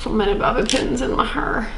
so many bobby pins in my hair.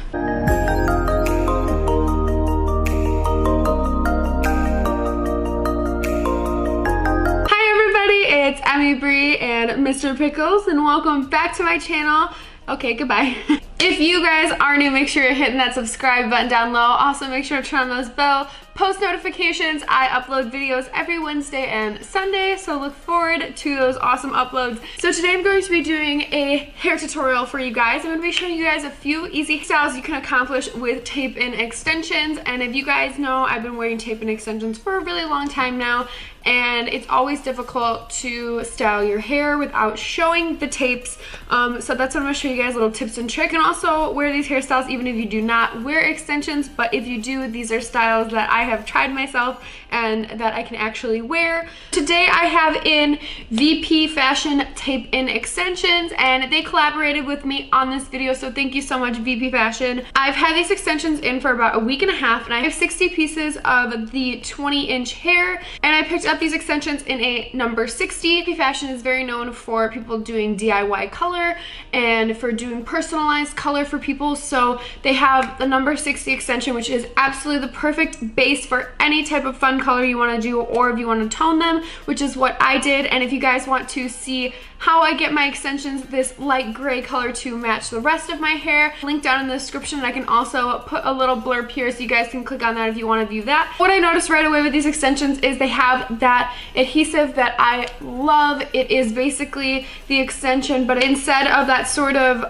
It's Emmy Bree and Mr. Pickles, and welcome back to my channel. Okay, goodbye. If you guys are new, make sure you're hitting that subscribe button down low. Also, make sure to turn on those bell post notifications. I upload videos every Wednesday and Sunday, so look forward to those awesome uploads. So today I'm going to be doing a hair tutorial for you guys. I'm going to be showing you guys a few easy styles you can accomplish with tape-in extensions. And if you guys know, I've been wearing tape-in extensions for a really long time now, and it's always difficult to style your hair without showing the tapes. So that's what I'm going to show you guys, little tips and tricks. And also wear these hairstyles even if you do not wear extensions, but if you do, these are styles that I have tried myself and that I can actually wear. Today I have in VP Fashion tape-in extensions, and they collaborated with me on this video, so thank you so much, VP Fashion. I've had these extensions in for about a week and a half, and I have 60 pieces of the 20-inch hair, and I picked up these extensions in a number 60. VP Fashion is very known for people doing DIY color and for doing personalized color for people, so they have the number 60 extension, which is absolutely the perfect base for any type of fun color you want to do, or if you want to tone them, which is what I did. And if you guys want to see how I get my extensions this light gray color to match the rest of my hair, link down in the description. I can also put a little blurb here so you guys can click on that if you want to view that. What I noticed right away with these extensions is they have that adhesive that I love. It is basically the extension, but instead of that sort of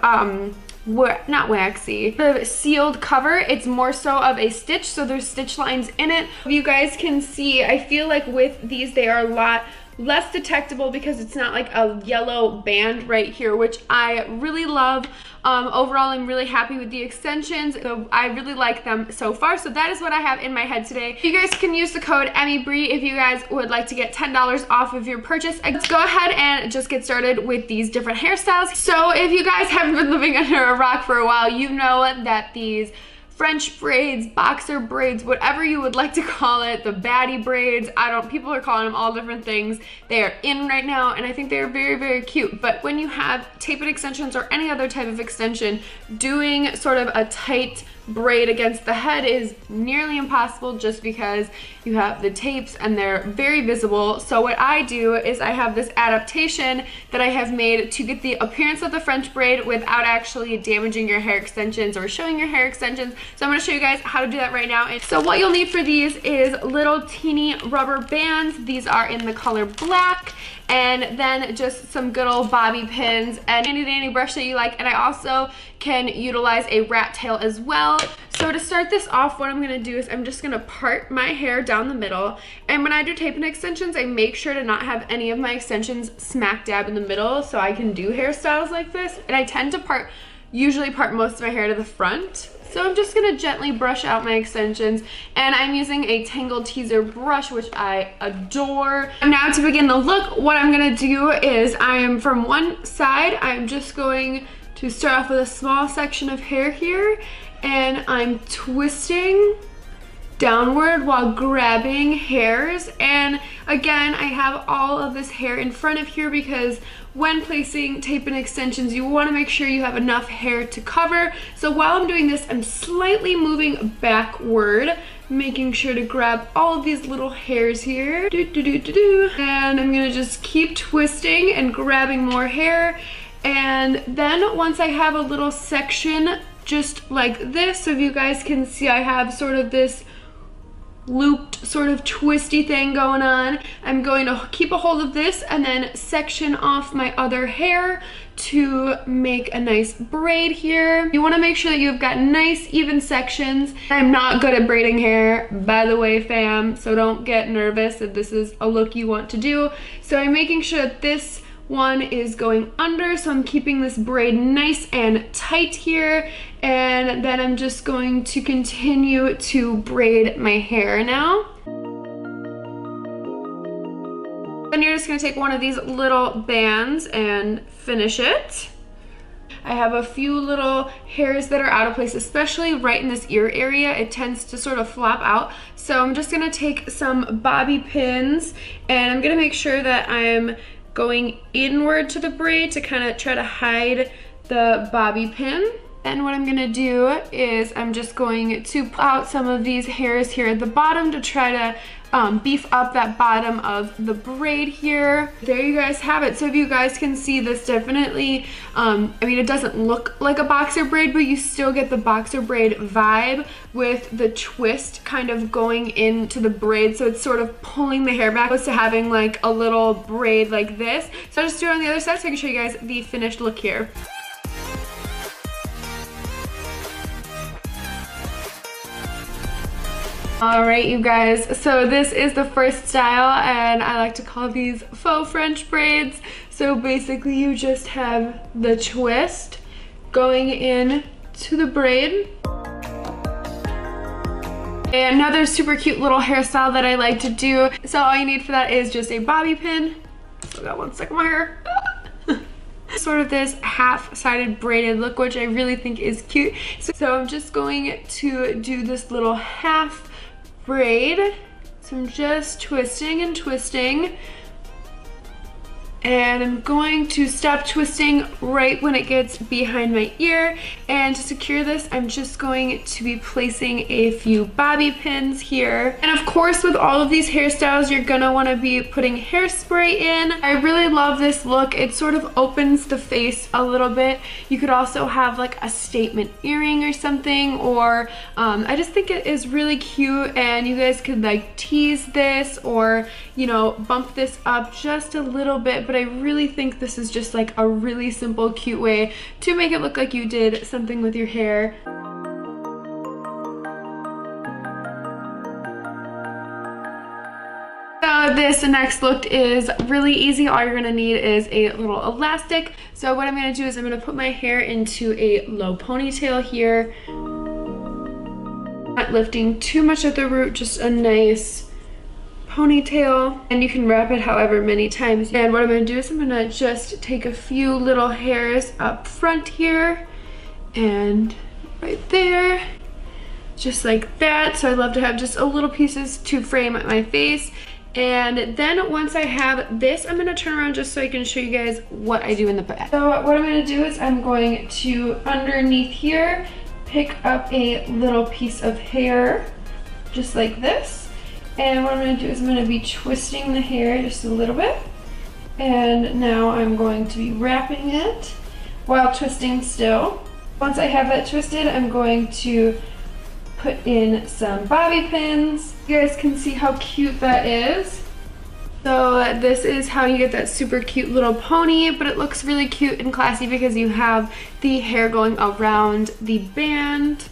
not waxy, the sealed cover, it's more so of a stitch, so there's stitch lines in it. You guys can see, I feel like with these they are a lot less detectable because it's not like a yellow band right here, which I really love. Overall, I'm really happy with the extensions, so I really like them so far. So that is what I have in my head today. You guys can use the code EmmyBree if you guys would like to get $10 off of your purchase. Let's go ahead and just get started with these different hairstyles. So if you guys haven't been living under a rock for a while, you know that these French braids, boxer braids, whatever you would like to call it, the baddie braids, people are calling them all different things. They are in right now, and I think they're very, very cute. But when you have tape-in extensions or any other type of extension, doing sort of a tight braid against the head is nearly impossible just because you have the tapes and they're very visible. So what I do is I have this adaptation that I have made to get the appearance of the French braid without actually damaging your hair extensions or showing your hair extensions. So I'm going to show you guys how to do that right now. And so what you'll need for these is little teeny rubber bands. These are in the color black, and then just some good old bobby pins and any dandy brush that you like. And I also can utilize a rat tail as well. So to start this off, what I'm going to do is I'm just going to part my hair down the middle. And when I do tape-in extensions, I make sure to not have any of my extensions smack dab in the middle so I can do hairstyles like this. And I tend to usually part most of my hair to the front. So I'm just gonna gently brush out my extensions, and I'm using a Tangle Teaser brush, which I adore. Now to begin the look, what I'm gonna do is from one side, I'm just going to start off with a small section of hair here, and I'm twisting downward while grabbing hairs. And again, I have all of this hair in front of here because when placing tape-in extensions, you want to make sure you have enough hair to cover. So while I'm doing this, I'm slightly moving backward, making sure to grab all of these little hairs here. And I'm gonna just keep twisting and grabbing more hair. And then once I have a little section just like this, so if you guys can see, I have sort of this looped sort of twisty thing going on. I'm going to keep a hold of this and then section off my other hair to make a nice braid here. You want to make sure that you've got nice even sections. I'm not good at braiding hair, by the way, fam, so don't get nervous if this is a look you want to do. So I'm making sure that this one is going under, so I'm keeping this braid nice and tight here, and then I'm just going to continue to braid my hair now. Then you're just going to take one of these little bands and finish it. I have a few little hairs that are out of place, especially right in this ear area. It tends to sort of flop out. So I'm just going to take some bobby pins, and I'm going to make sure that I'm going inward to the braid to kind of try to hide the bobby pin. And what I'm gonna do is I'm just going to pull out some of these hairs here at the bottom to try to beef up that bottom of the braid here. There you guys have it. So if you guys can see, this definitely, I mean, it doesn't look like a boxer braid, but you still get the boxer braid vibe with the twist kind of going into the braid. So it's sort of pulling the hair back as to having like a little braid like this. So I'll just do it on the other side so I can show you guys the finished look here. All right, you guys, so this is the first style, and I like to call these faux French braids. So basically you just have the twist going in to the braid. And another super cute little hairstyle that I like to do. So all you need for that is just a bobby pin. Still got one stuck in my hair. Sort of this half-sided braided look, which I really think is cute. So I'm just going to do this little half braid. So I'm just twisting and twisting, and I'm going to stop twisting right when it gets behind my ear. And to secure this, I'm just going to be placing a few bobby pins here. And of course, with all of these hairstyles, you're gonna wanna be putting hairspray in. I really love this look. It sort of opens the face a little bit. You could also have like a statement earring or something, or I just think it is really cute, and you guys could like tease this or, you know, bump this up just a little bit. But I really think this is just like a really simple, cute way to make it look like you did something with your hair. So this next look is really easy. All you're gonna need is a little elastic. So what I'm gonna do is I'm gonna put my hair into a low ponytail here. Not lifting too much at the root, just a nice ponytail, and you can wrap it however many times. And what I'm gonna do is I'm gonna just take a few little hairs up front here and right there, just like that. So I love to have just a little pieces to frame my face. And then once I have this, I'm gonna turn around just so I can show you guys what I do in the back. So what I'm gonna do is I'm going to, underneath here, pick up a little piece of hair, just like this. And what I'm gonna do is I'm gonna be twisting the hair just a little bit. And now I'm going to be wrapping it while twisting still. Once I have that twisted, I'm going to put in some bobby pins. You guys can see how cute that is. So this is how you get that super cute little pony, but it looks really cute and classy because you have the hair going around the band.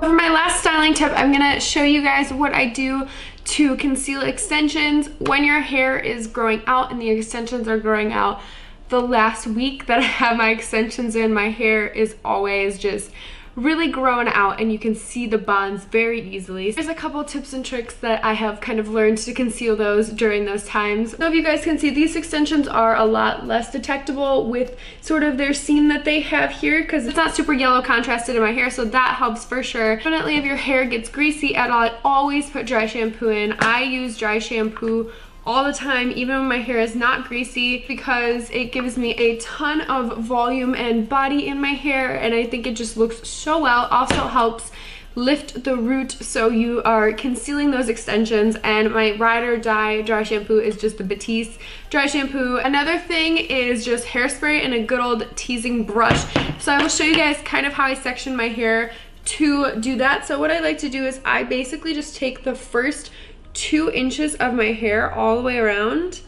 For my last styling tip, I'm gonna show you guys what I do to conceal extensions when your hair is growing out and the extensions are growing out. The last week that I have my extensions in, my hair is always just really grown out, and you can see the bonds very easily. There's a couple tips and tricks that I have kind of learned to conceal those during those times. So if you guys can see, these extensions are a lot less detectable with sort of their seam that they have here, because it's not super yellow contrasted in my hair, so that helps for sure. Definitely if your hair gets greasy at all, I always put dry shampoo in. I use dry shampoo all the time, even when my hair is not greasy, because it gives me a ton of volume and body in my hair, and I think it just looks so well. Also helps lift the root so you are concealing those extensions. And my ride or die dry shampoo is just the Batiste dry shampoo. Another thing is just hairspray and a good old teasing brush. So I will show you guys kind of how I section my hair to do that. So what I like to do is I basically just take the first 2 inches of my hair all the way around,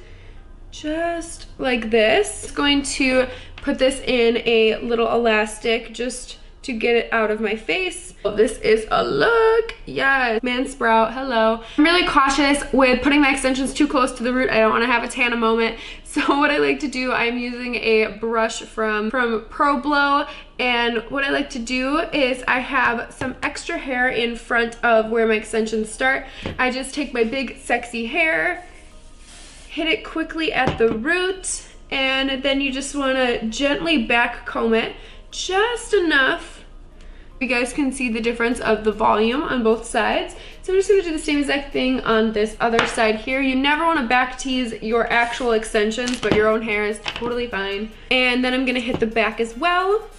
just like this. I'm going to put this in a little elastic just to get it out of my face. Oh, this is a look, yes. Man sprout, hello. I'm really cautious with putting my extensions too close to the root. I don't want to have a tan a moment. So what I like to do, I'm using a brush from Pro Blow, and what I like to do is I have some extra hair in front of where my extensions start. I just take my big sexy hair, hit it quickly at the root, and then you just want to gently back comb it just enough You guys can see the difference of the volume on both sides. So I'm just gonna do the same exact thing on this other side here. You never wanna back tease your actual extensions, but your own hair is totally fine. And then I'm gonna hit the back as well.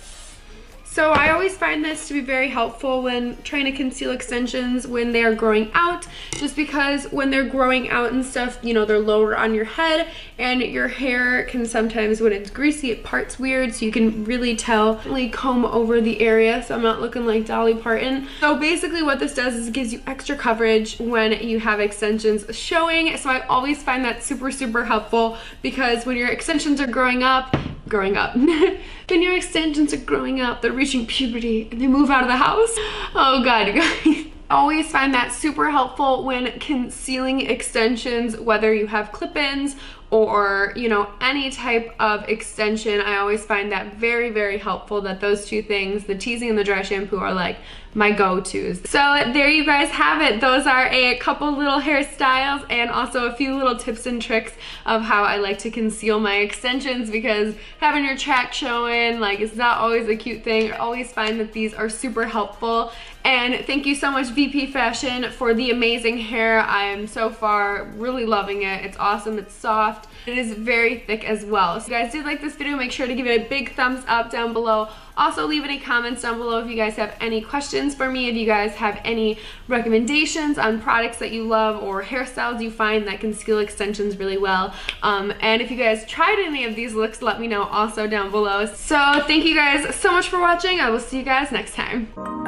So I always find this to be very helpful when trying to conceal extensions when they are growing out, just because when they're growing out and stuff, you know, they're lower on your head and your hair can sometimes, when it's greasy, it parts weird, so you can really tell, really comb over the area so I'm not looking like Dolly Parton. So basically what this does is it gives you extra coverage when you have extensions showing. So I always find that super, super helpful, because when your extensions are growing up, when your extensions are growing up, they're reaching puberty and they move out of the house. Oh God, you guys. Always find that super helpful when concealing extensions, whether you have clip-ins or, you know, any type of extension. I always find that very, very helpful, that those two things, the teasing and the dry shampoo, are like my go-tos. So there you guys have it. Those are a couple little hairstyles and also a few little tips and tricks of how I like to conceal my extensions, because having your track showing, like, it's not always a cute thing. I always find that these are super helpful. And thank you so much, VP Fashion, for the amazing hair. I am so far really loving it. It's awesome, it's soft, it is very thick as well. So if you guys did like this video, make sure to give it a big thumbs up down below. Also leave any comments down below if you guys have any questions for me, if you guys have any recommendations on products that you love or hairstyles you find that conceal extensions really well. And if you guys tried any of these looks, let me know also down below. So thank you guys so much for watching. I will see you guys next time.